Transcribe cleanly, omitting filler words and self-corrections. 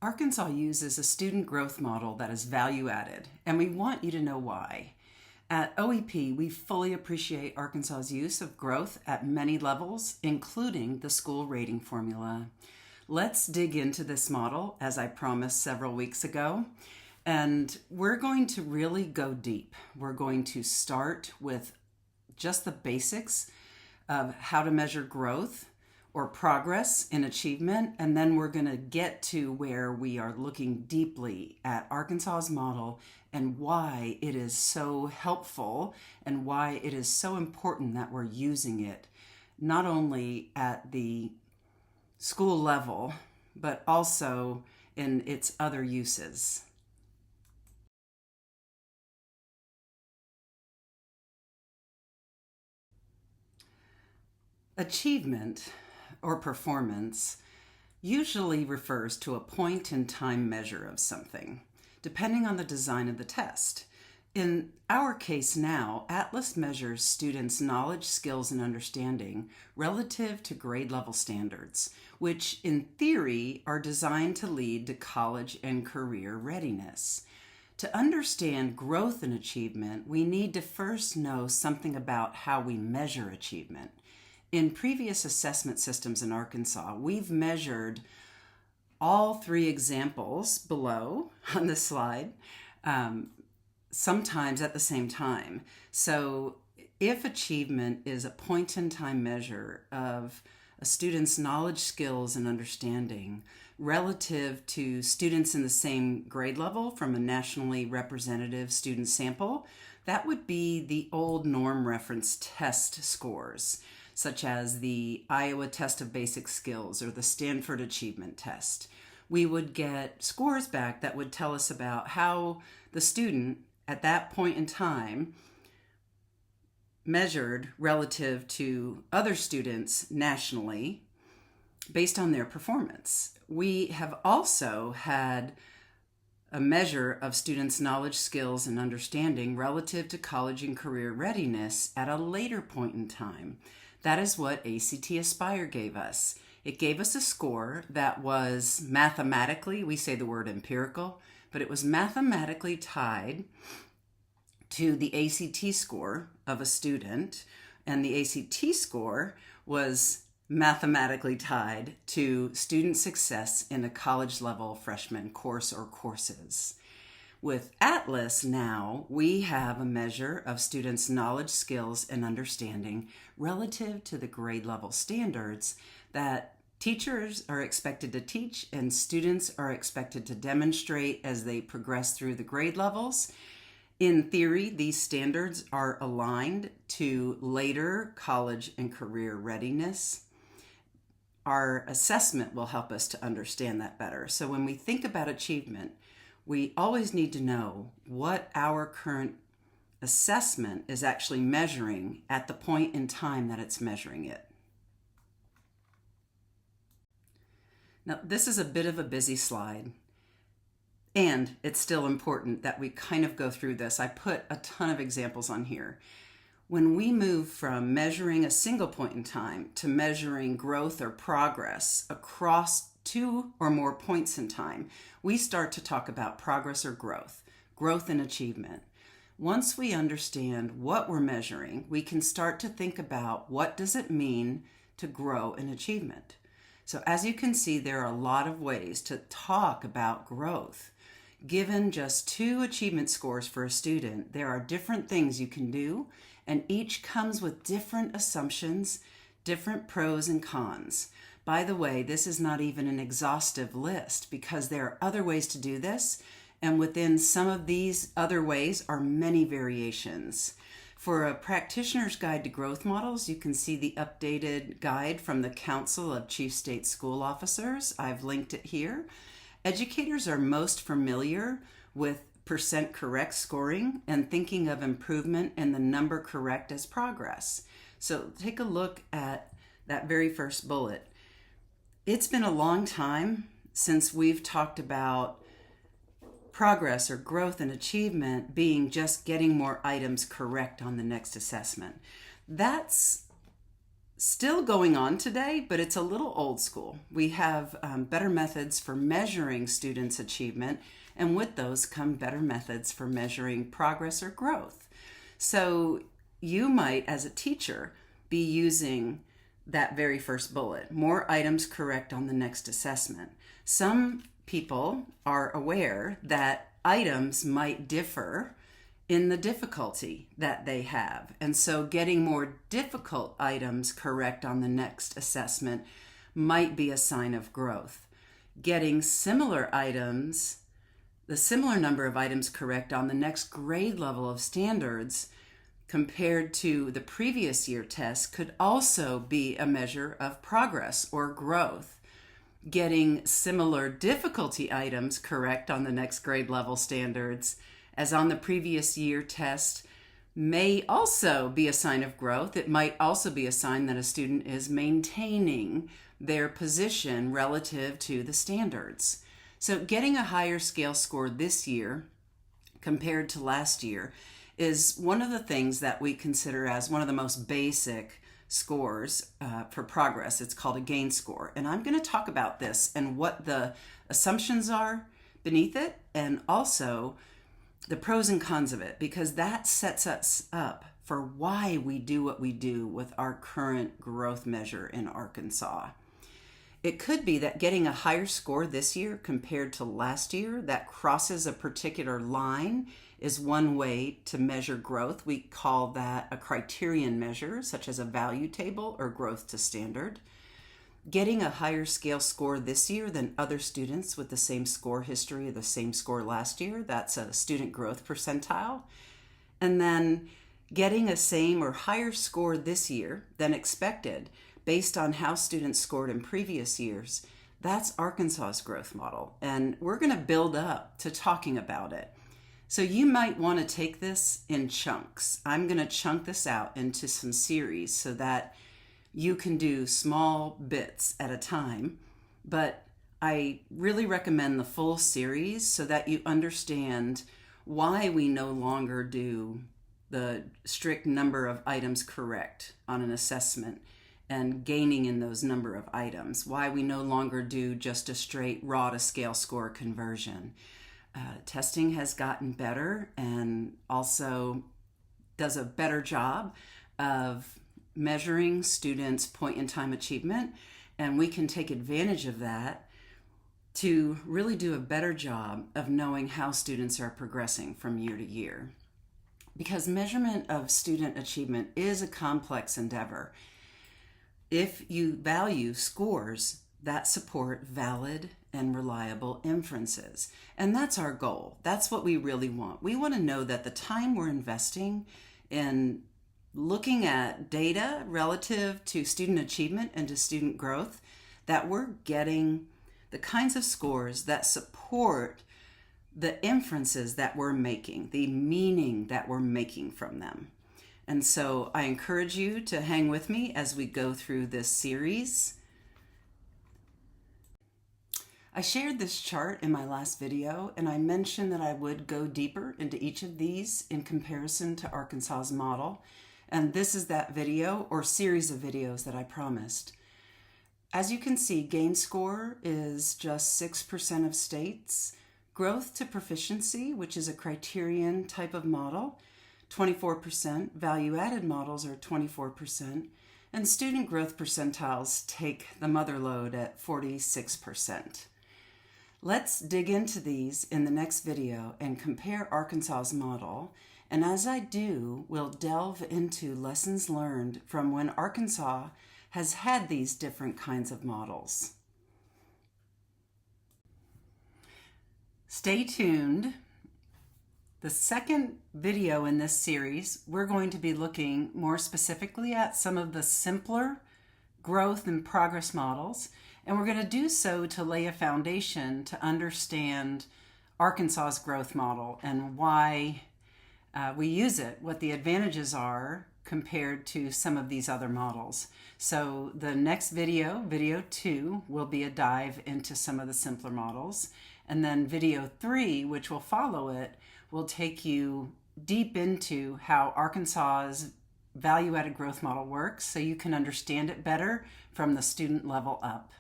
Arkansas uses a student growth model that is value added, and we want you to know why. At OEP, we fully appreciate Arkansas's use of growth at many levels, including the school rating formula. Let's dig into this model, as I promised several weeks ago, and we're going to really go deep. We're going to start with just the basics of how to measure growth or progress in achievement, and then we're going to get to where we are looking deeply at Arkansas's model and why it is so helpful and why it is so important that we're using it not only at the school level but also in its other uses. Achievement or performance usually refers to a point in time measure of something, depending on the design of the test. In our case now, Atlas measures students' knowledge, skills, and understanding relative to grade level standards, which in theory are designed to lead to college and career readiness. To understand growth and achievement, we need to first know something about how we measure achievement. In previous assessment systems in Arkansas, we've measured all three examples below on the slide, sometimes at the same time. So if achievement is a point-in-time measure of a student's knowledge, skills, and understanding relative to students in the same grade level from a nationally representative student sample, that would be the old norm reference test scores, such as the Iowa Test of Basic Skills or the Stanford Achievement Test. We would get scores back that would tell us about how the student at that point in time measured relative to other students nationally based on their performance. We have also had a measure of students' knowledge, skills, and understanding relative to college and career readiness at a later point in time. That is what ACT Aspire gave us. It gave us a score that was mathematically, we say the word empirical, but it was mathematically tied to the ACT score of a student, and the ACT score was mathematically tied to student success in a college level freshman course or courses. With Atlas now, we have a measure of students' knowledge, skills, and understanding relative to the grade level standards that teachers are expected to teach and students are expected to demonstrate as they progress through the grade levels. In theory, these standards are aligned to later college and career readiness. Our assessment will help us to understand that better. So when we think about achievement, we always need to know what our current assessment is actually measuring at the point in time that it's measuring it. Now, this is a bit of a busy slide, and it's still important that we kind of go through this. I put a ton of examples on here. When we move from measuring a single point in time to measuring growth or progress across two or more points in time, we start to talk about progress or growth and achievement. Once we understand what we're measuring, we can start to think about what does it mean to grow in achievement. So as you can see, there are a lot of ways to talk about growth. Given just 2 achievement scores for a student, there are different things you can do, and each comes with different assumptions, different pros and cons. By the way, this is not even an exhaustive list because there are other ways to do this, and within some of these other ways are many variations. For a practitioner's guide to growth models, you can see the updated guide from the Council of Chief State School Officers. I've linked it here. Educators are most familiar with percent correct scoring and thinking of improvement and the number correct as progress. So take a look at that very first bullet. It's been a long time since we've talked about progress or growth and achievement being just getting more items correct on the next assessment. That's still going on today, but it's a little old school. We have better methods for measuring students' achievement, and with those come better methods for measuring progress or growth. So you might, as a teacher, be using that very first bullet, more items correct on the next assessment. Some people are aware that items might differ in the difficulty that they have. And so getting more difficult items correct on the next assessment might be a sign of growth. Getting similar items, the similar number of items correct on the next grade level of standards compared to the previous year test could also be a measure of progress or growth. Getting similar difficulty items correct on the next grade level standards as on the previous year test may also be a sign of growth. It might also be a sign that a student is maintaining their position relative to the standards. So getting a higher scale score this year compared to last year is one of the things that we consider as one of the most basic scores for progress. It's called a gain score. And I'm going to talk about this and what the assumptions are beneath it, and also the pros and cons of it, because that sets us up for why we do what we do with our current growth measure in Arkansas. It could be that getting a higher score this year compared to last year that crosses a particular line is one way to measure growth. We call that a criterion measure, such as a value table or growth to standard. Getting a higher scale score this year than other students with the same score history or the same score last year, that's a student growth percentile. And then getting a same or higher score this year than expected based on how students scored in previous years, that's Arkansas's growth model. And we're going to build up to talking about it. So you might want to take this in chunks. I'm going to chunk this out into some series so that you can do small bits at a time. But I really recommend the full series so that you understand why we no longer do the strict number of items correct on an assessment and gaining in those number of items, why we no longer do just a straight raw to scale score conversion. Testing has gotten better and also does a better job of measuring students' point-in-time achievement, and we can take advantage of that to really do a better job of knowing how students are progressing from year to year. Because measurement of student achievement is a complex endeavor. If you value scores that support valid and reliable inferences. And that's our goal. That's what we really want. We want to know that the time we're investing in looking at data relative to student achievement and to student growth, that we're getting the kinds of scores that support the inferences that we're making, the meaning that we're making from them. And so I encourage you to hang with me as we go through this series. I shared this chart in my last video, and I mentioned that I would go deeper into each of these in comparison to Arkansas's model. And this is that video or series of videos that I promised. As you can see, gain score is just 6% of states. Growth to proficiency, which is a criterion type of model, 24%. Value-added models are 24%. And student growth percentiles take the mother load at 46%. Let's dig into these in the next video and compare Arkansas's model. And as I do, we'll delve into lessons learned from when Arkansas has had these different kinds of models. Stay tuned. The second video in this series, we're going to be looking more specifically at some of the simpler growth and progress models. And we're going to do so to lay a foundation to understand Arkansas's growth model and why we use it, what the advantages are compared to some of these other models. So the next video, video 2, will be a dive into some of the simpler models. And then video 3, which will follow it, will take you deep into how Arkansas's value-added growth model works so you can understand it better from the student level up.